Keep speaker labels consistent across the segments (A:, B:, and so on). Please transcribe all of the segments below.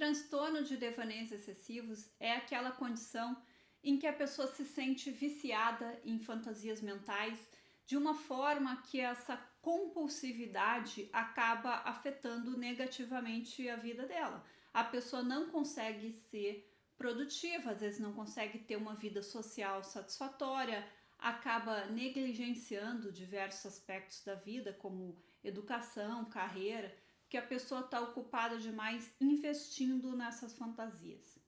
A: Transtorno de devaneios excessivos é aquela condição em que a pessoa se sente viciada em fantasias mentais de uma forma que essa compulsividade acaba afetando negativamente a vida dela. A pessoa não consegue ser produtiva, às vezes não consegue ter uma vida social satisfatória, acaba negligenciando diversos aspectos da vida, como educação, carreira, que a pessoa está ocupada demais investindo nessas fantasias.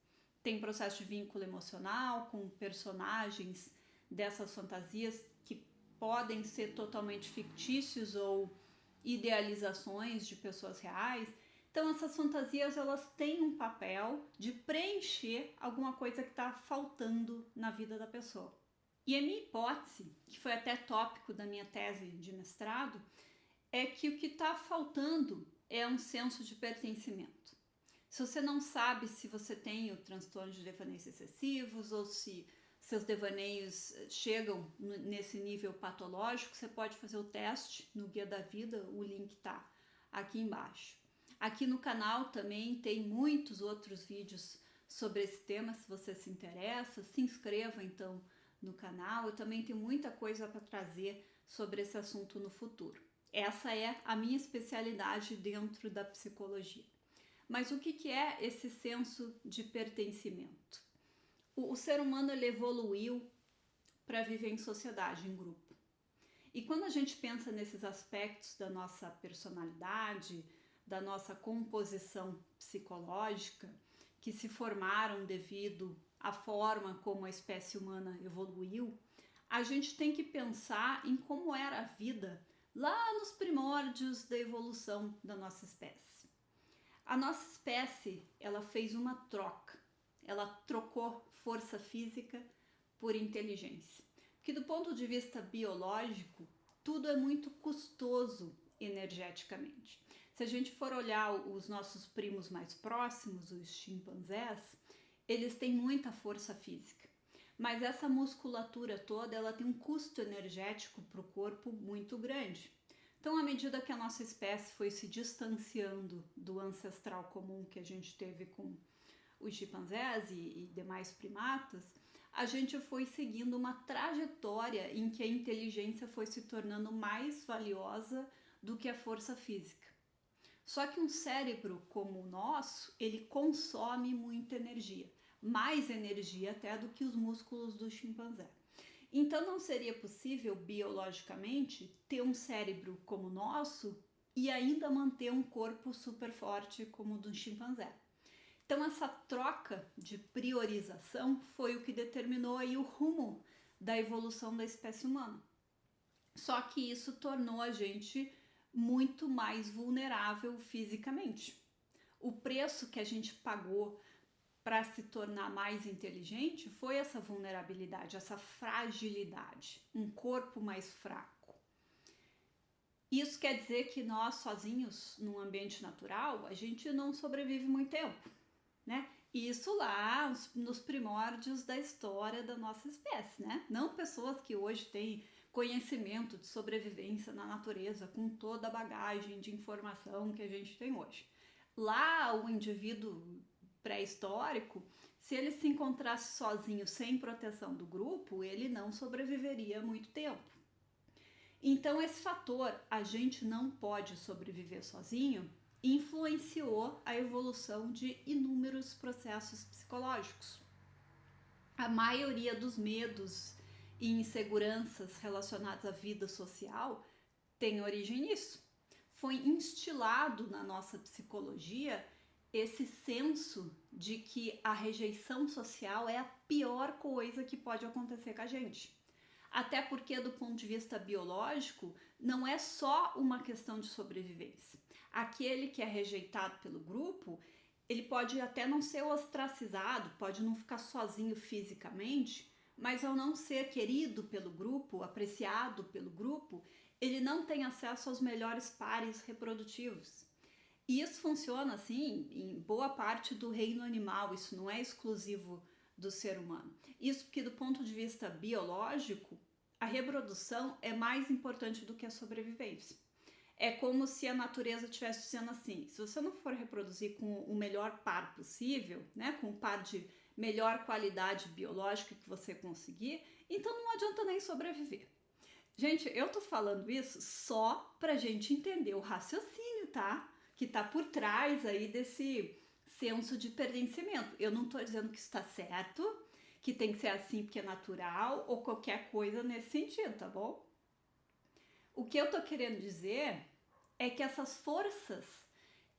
A: Tem processo de vínculo emocional com personagens dessas fantasias que podem ser totalmente fictícios ou idealizações de pessoas reais. Então essas fantasias elas têm um papel de preencher alguma coisa que está faltando na vida da pessoa. E a minha hipótese, que foi até tópico da minha tese de mestrado, é que o que está faltando é um senso de pertencimento. Se você não sabe se você tem o transtorno de devaneios excessivos ou se seus devaneios chegam nesse nível patológico, você pode fazer o teste no Guia da Vida, o link está aqui embaixo. Aqui no canal também tem muitos outros vídeos sobre esse tema, se você se interessa, se inscreva então no canal. Eu também tenho muita coisa para trazer sobre esse assunto no futuro. Essa é a minha especialidade dentro da psicologia. Mas o que é esse senso de pertencimento? O ser humano ele evoluiu para viver em sociedade, em grupo. E quando a gente pensa nesses aspectos da nossa personalidade, da nossa composição psicológica, que se formaram devido à forma como a espécie humana evoluiu, a gente tem que pensar em como era a vida lá nos primórdios da evolução da nossa espécie. A nossa espécie, ela fez uma troca. Ela trocou força física por inteligência. Porque do ponto de vista biológico, tudo é muito custoso energeticamente. Se a gente for olhar os nossos primos mais próximos, os chimpanzés, eles têm muita força física. Mas essa musculatura toda, ela tem um custo energético para o corpo muito grande. Então, à medida que a nossa espécie foi se distanciando do ancestral comum que a gente teve com os chimpanzés e demais primatas, a gente foi seguindo uma trajetória em que a inteligência foi se tornando mais valiosa do que a força física. Só que um cérebro como o nosso, ele consome muita energia, mais energia até do que os músculos do chimpanzé. Então não seria possível biologicamente ter um cérebro como o nosso e ainda manter um corpo super forte como o do chimpanzé. Então essa troca de priorização foi o que determinou aí o rumo da evolução da espécie humana. Só que isso tornou a gente muito mais vulnerável fisicamente. O preço que a gente pagou para se tornar mais inteligente foi essa vulnerabilidade, essa fragilidade, um corpo mais fraco. Isso quer dizer que nós sozinhos, num ambiente natural, a gente não sobrevive muito tempo, né? Isso lá nos primórdios da história da nossa espécie, né? Não pessoas que hoje têm conhecimento de sobrevivência na natureza com toda a bagagem de informação que a gente tem hoje. Lá o indivíduo pré-histórico, se ele se encontrasse sozinho sem proteção do grupo, ele não sobreviveria muito tempo. Então esse fator, a gente não pode sobreviver sozinho, influenciou a evolução de inúmeros processos psicológicos. A maioria dos medos e inseguranças relacionados à vida social tem origem nisso. Foi instilado na nossa psicologia esse senso de que a rejeição social é a pior coisa que pode acontecer com a gente. Até porque, do ponto de vista biológico, não é só uma questão de sobrevivência. Aquele que é rejeitado pelo grupo, ele pode até não ser ostracizado, pode não ficar sozinho fisicamente, mas ao não ser querido pelo grupo, apreciado pelo grupo, ele não tem acesso aos melhores pares reprodutivos. E isso funciona assim em boa parte do reino animal, isso não é exclusivo do ser humano. Isso porque, do ponto de vista biológico, a reprodução é mais importante do que a sobrevivência. É como se a natureza estivesse dizendo assim: se você não for reproduzir com o melhor par possível, né, com o par de melhor qualidade biológica que você conseguir, então não adianta nem sobreviver. Gente, eu tô falando isso só pra gente entender o raciocínio, tá? Que tá por trás aí desse senso de pertencimento. Eu não tô dizendo que está certo, que tem que ser assim porque é natural ou qualquer coisa nesse sentido, tá bom? O que eu tô querendo dizer é que essas forças,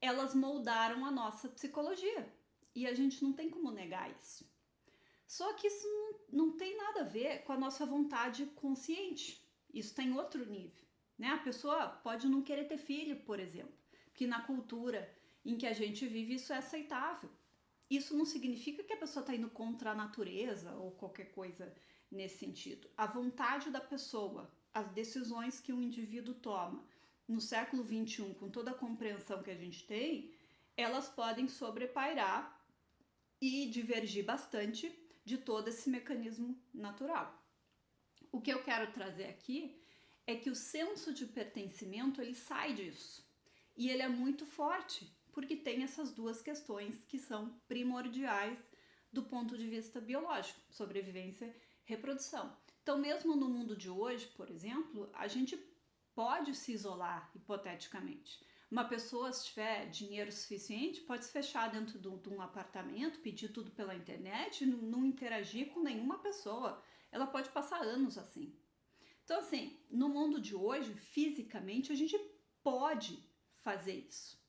A: elas moldaram a nossa psicologia e a gente não tem como negar isso. Só que isso não tem nada a ver com a nossa vontade consciente. Isso está em outro nível, né? A pessoa pode não querer ter filho, por exemplo, porque na cultura em que a gente vive isso é aceitável. Isso não significa que a pessoa está indo contra a natureza ou qualquer coisa nesse sentido. A vontade da pessoa, as decisões que um indivíduo toma no século XXI, com toda a compreensão que a gente tem, elas podem sobrepairar e divergir bastante de todo esse mecanismo natural. O que eu quero trazer aqui é que o senso de pertencimento ele sai disso e ele é muito forte porque tem essas duas questões que são primordiais do ponto de vista biológico, sobrevivência e reprodução. Então, mesmo no mundo de hoje, por exemplo, a gente pode se isolar hipoteticamente. Uma pessoa, se tiver dinheiro suficiente, pode se fechar dentro de um apartamento, pedir tudo pela internet, não interagir com nenhuma pessoa. Ela pode passar anos assim. Então, assim, no mundo de hoje, fisicamente, a gente pode fazer isso.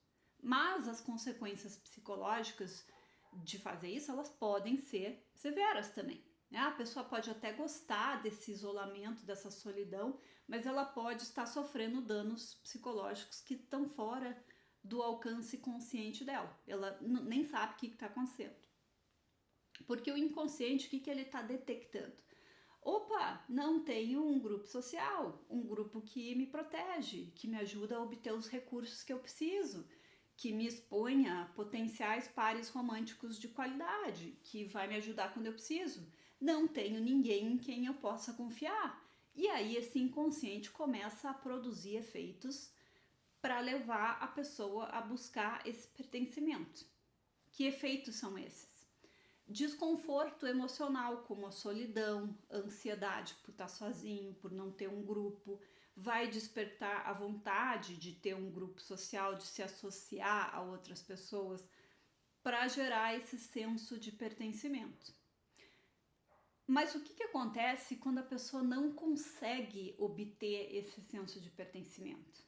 A: Mas as consequências psicológicas de fazer isso, elas podem ser severas também. Né? A pessoa pode até gostar desse isolamento, dessa solidão, mas ela pode estar sofrendo danos psicológicos que estão fora do alcance consciente dela. Ela nem sabe o que está acontecendo. Porque o inconsciente, o que ele está detectando? Opa, não tenho um grupo social, um grupo que me protege, que me ajuda a obter os recursos que eu preciso, que me expõe a potenciais pares românticos de qualidade, que vai me ajudar quando eu preciso. Não tenho ninguém em quem eu possa confiar. E aí esse inconsciente começa a produzir efeitos para levar a pessoa a buscar esse pertencimento. Que efeitos são esses? Desconforto emocional, como a solidão, a ansiedade por estar sozinho, por não ter um grupo, vai despertar a vontade de ter um grupo social, de se associar a outras pessoas, para gerar esse senso de pertencimento. Mas o que acontece quando a pessoa não consegue obter esse senso de pertencimento?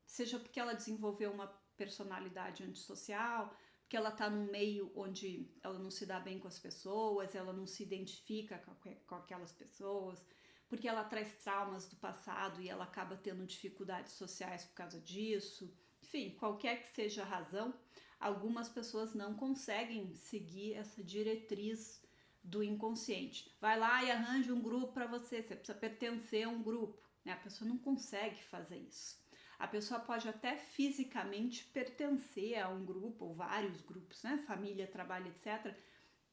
A: Seja porque ela desenvolveu uma personalidade antissocial, porque ela está num meio onde ela não se dá bem com as pessoas, ela não se identifica com aquelas pessoas, porque ela traz traumas do passado e ela acaba tendo dificuldades sociais por causa disso. Enfim, qualquer que seja a razão, algumas pessoas não conseguem seguir essa diretriz do inconsciente. Vai lá e arranja um grupo para você precisa pertencer a um grupo, né? A pessoa não consegue fazer isso. A pessoa pode até fisicamente pertencer a um grupo ou vários grupos, né? Família, trabalho, etc.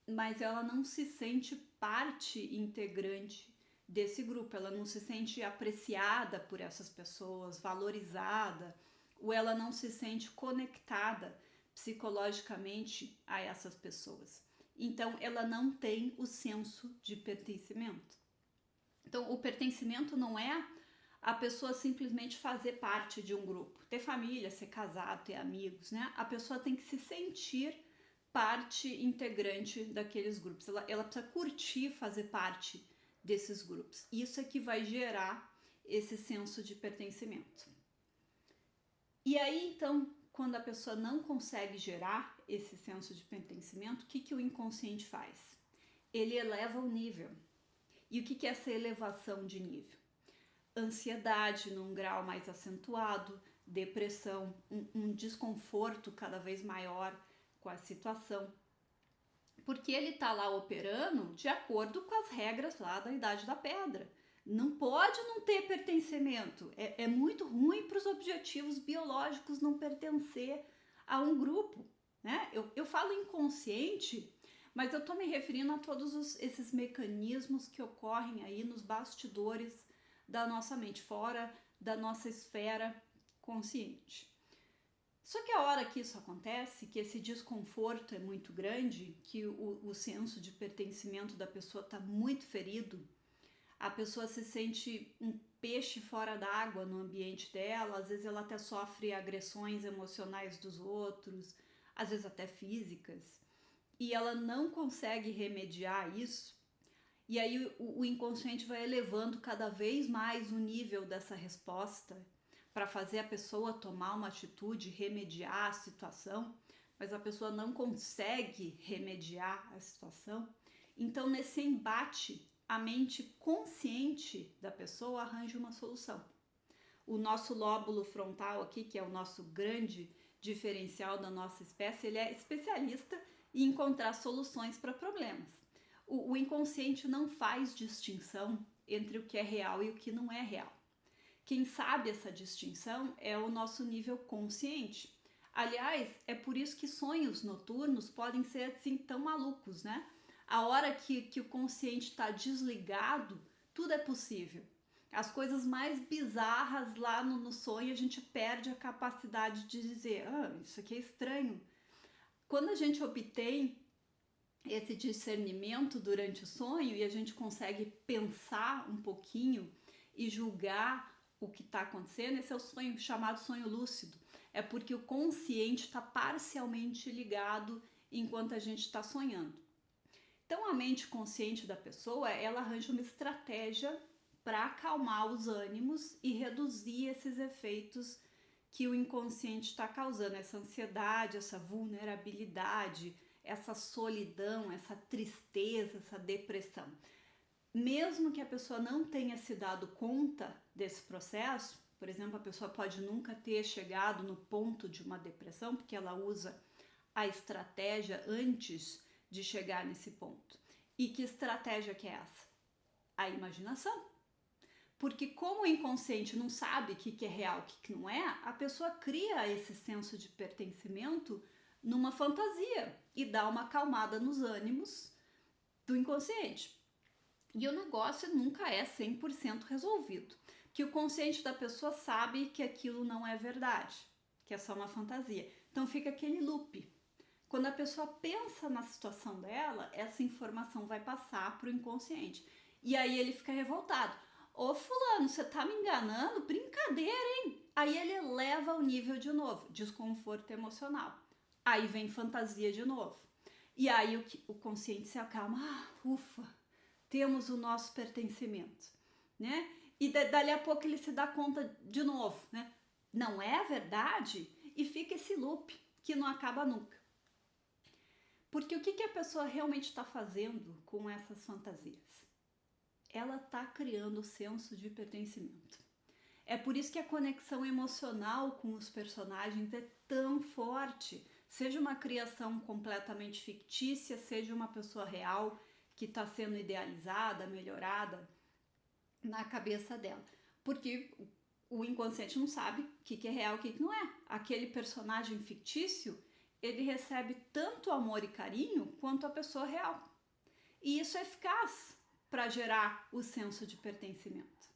A: Mas ela não se sente parte integrante desse grupo, ela não se sente apreciada por essas pessoas, valorizada, ou ela não se sente conectada psicologicamente a essas pessoas. Então, ela não tem o senso de pertencimento. Então, o pertencimento não é a pessoa simplesmente fazer parte de um grupo, ter família, ser casado, ter amigos, né? A pessoa tem que se sentir parte integrante daqueles grupos. Ela precisa curtir fazer parte desses grupos. Isso é que vai gerar esse senso de pertencimento. E aí, então, quando a pessoa não consegue gerar esse senso de pertencimento, o que o inconsciente faz? Ele eleva o nível. E o que é essa elevação de nível? Ansiedade num grau mais acentuado, depressão, um desconforto cada vez maior com a situação. Porque ele está lá operando de acordo com as regras lá da Idade da Pedra. Não pode não ter pertencimento. É muito ruim para os objetivos biológicos não pertencer a um grupo. Né? Eu falo inconsciente, mas eu estou me referindo a todos esses mecanismos que ocorrem aí nos bastidores da nossa mente, fora da nossa esfera consciente. Só que a hora que isso acontece, que esse desconforto é muito grande, que o senso de pertencimento da pessoa está muito ferido, a pessoa se sente um peixe fora d'água no ambiente dela, às vezes ela até sofre agressões emocionais dos outros, às vezes até físicas, e ela não consegue remediar isso, e aí o inconsciente vai elevando cada vez mais o nível dessa resposta para fazer a pessoa tomar uma atitude, remediar a situação, mas a pessoa não consegue remediar a situação. Então, nesse embate, a mente consciente da pessoa arranja uma solução. O nosso lóbulo frontal aqui, que é o nosso grande diferencial da nossa espécie, ele é especialista em encontrar soluções para problemas. O inconsciente não faz distinção entre o que é real e o que não é real. Quem sabe essa distinção é o nosso nível consciente. Aliás, é por isso que sonhos noturnos podem ser assim tão malucos, né? A hora que o consciente está desligado, tudo é possível. As coisas mais bizarras lá no sonho, a gente perde a capacidade de dizer, isso aqui é estranho. Quando a gente obtém esse discernimento durante o sonho e a gente consegue pensar um pouquinho e julgar o que está acontecendo, esse é o sonho chamado sonho lúcido. É porque o consciente está parcialmente ligado enquanto a gente está sonhando. Então a mente consciente da pessoa, ela arranja uma estratégia para acalmar os ânimos e reduzir esses efeitos que o inconsciente está causando, essa ansiedade, essa vulnerabilidade, essa solidão, essa tristeza, essa depressão. Mesmo que a pessoa não tenha se dado conta desse processo, por exemplo, a pessoa pode nunca ter chegado no ponto de uma depressão, porque ela usa a estratégia antes de chegar nesse ponto. E que estratégia que é essa? A imaginação. Porque como o inconsciente não sabe o que é real, o que não é, a pessoa cria esse senso de pertencimento numa fantasia e dá uma acalmada nos ânimos do inconsciente. E o negócio nunca é 100% resolvido, que o consciente da pessoa sabe que aquilo não é verdade, que é só uma fantasia. Então fica aquele loop. Quando a pessoa pensa na situação dela, essa informação vai passar para o inconsciente. E aí ele fica revoltado. Ô fulano, você tá me enganando? Brincadeira, hein? Aí ele eleva o nível de novo, desconforto emocional. Aí vem fantasia de novo. E aí o consciente se acalma. Ufa, temos o nosso pertencimento, né? E dali a pouco ele se dá conta de novo, né? Não é verdade? E fica esse loop que não acaba nunca. Porque o que a pessoa realmente está fazendo com essas fantasias? Ela está criando o senso de pertencimento. É por isso que a conexão emocional com os personagens é tão forte. Seja uma criação completamente fictícia, seja uma pessoa real que está sendo idealizada, melhorada na cabeça dela. Porque o inconsciente não sabe o que é real e o que não é. Aquele personagem fictício, ele recebe tanto amor e carinho quanto a pessoa real. E isso é eficaz para gerar o senso de pertencimento.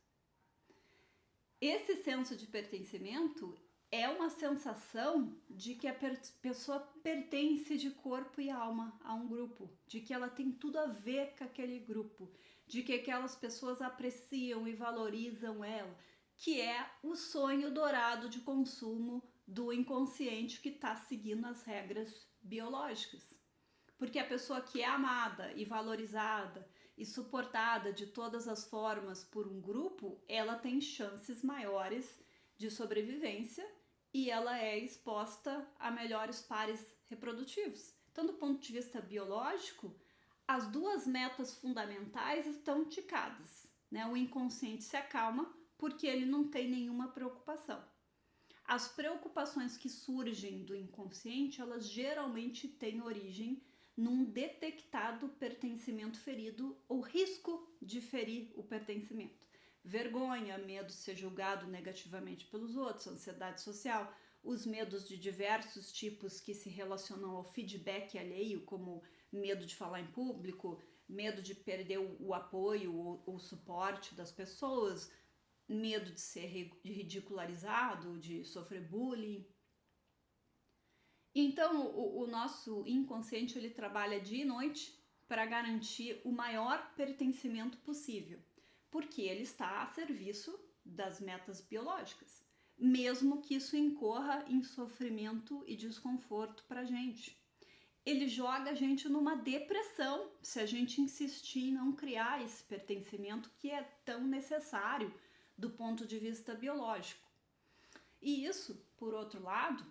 A: Esse senso de pertencimento é uma sensação de que a pessoa pertence de corpo e alma a um grupo, de que ela tem tudo a ver com aquele grupo, de que aquelas pessoas apreciam e valorizam ela, que é o sonho dourado de consumo do inconsciente que está seguindo as regras biológicas. Porque a pessoa que é amada e valorizada e suportada de todas as formas por um grupo, ela tem chances maiores de sobrevivência e ela é exposta a melhores pares reprodutivos. Então, do ponto de vista biológico, as duas metas fundamentais estão ticadas, né? O inconsciente se acalma porque ele não tem nenhuma preocupação. As preocupações que surgem do inconsciente, elas geralmente têm origem num detectado pertencimento ferido ou risco de ferir o pertencimento. Vergonha, medo de ser julgado negativamente pelos outros, ansiedade social, os medos de diversos tipos que se relacionam ao feedback alheio, como medo de falar em público, medo de perder o apoio ou o suporte das pessoas, medo de ser ridicularizado, de sofrer bullying. Então, o nosso inconsciente ele trabalha dia e noite para garantir o maior pertencimento possível, porque ele está a serviço das metas biológicas, mesmo que isso incorra em sofrimento e desconforto para a gente. Ele joga a gente numa depressão se a gente insistir em não criar esse pertencimento que é tão necessário do ponto de vista biológico. E isso, por outro lado,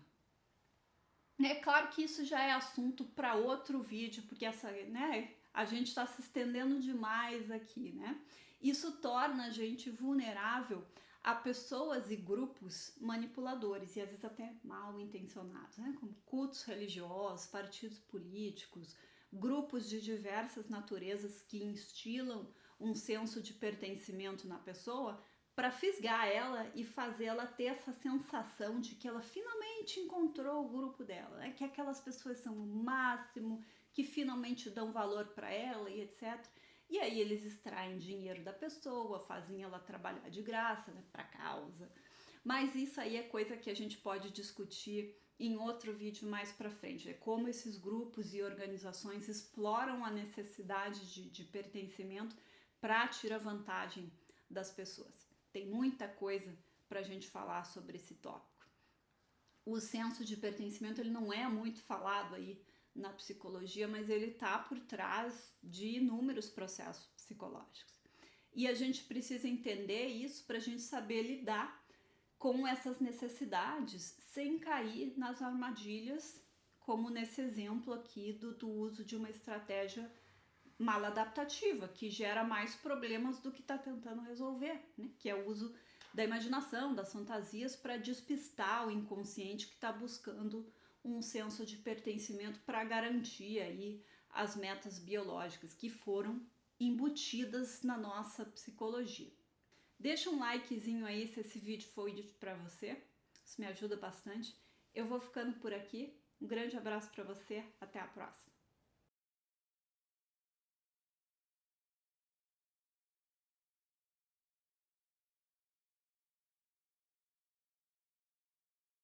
A: é claro que isso já é assunto para outro vídeo, porque a gente está se estendendo demais aqui, né? Isso torna a gente vulnerável a pessoas e grupos manipuladores e às vezes até mal intencionados, né? Como cultos religiosos, partidos políticos, grupos de diversas naturezas que instilam um senso de pertencimento na pessoa para fisgar ela e fazê-la ter essa sensação de que ela finalmente encontrou o grupo dela, né? Que aquelas pessoas são o máximo, que finalmente dão valor para ela e etc. E aí eles extraem dinheiro da pessoa, fazem ela trabalhar de graça, né, para causa. Mas isso aí é coisa que a gente pode discutir em outro vídeo mais para frente. É como esses grupos e organizações exploram a necessidade de pertencimento para tirar vantagem das pessoas. Tem muita coisa para a gente falar sobre esse tópico. O senso de pertencimento ele não é muito falado aí na psicologia, mas ele está por trás de inúmeros processos psicológicos. E a gente precisa entender isso para a gente saber lidar com essas necessidades sem cair nas armadilhas, como nesse exemplo aqui do uso de uma estratégia maladaptativa, que gera mais problemas do que está tentando resolver, né? Que é o uso da imaginação, das fantasias para despistar o inconsciente que está buscando um senso de pertencimento para garantir aí as metas biológicas que foram embutidas na nossa psicologia. Deixa um likezinho aí se esse vídeo foi útil para você, isso me ajuda bastante. Eu vou ficando por aqui, um grande abraço para você, até a próxima.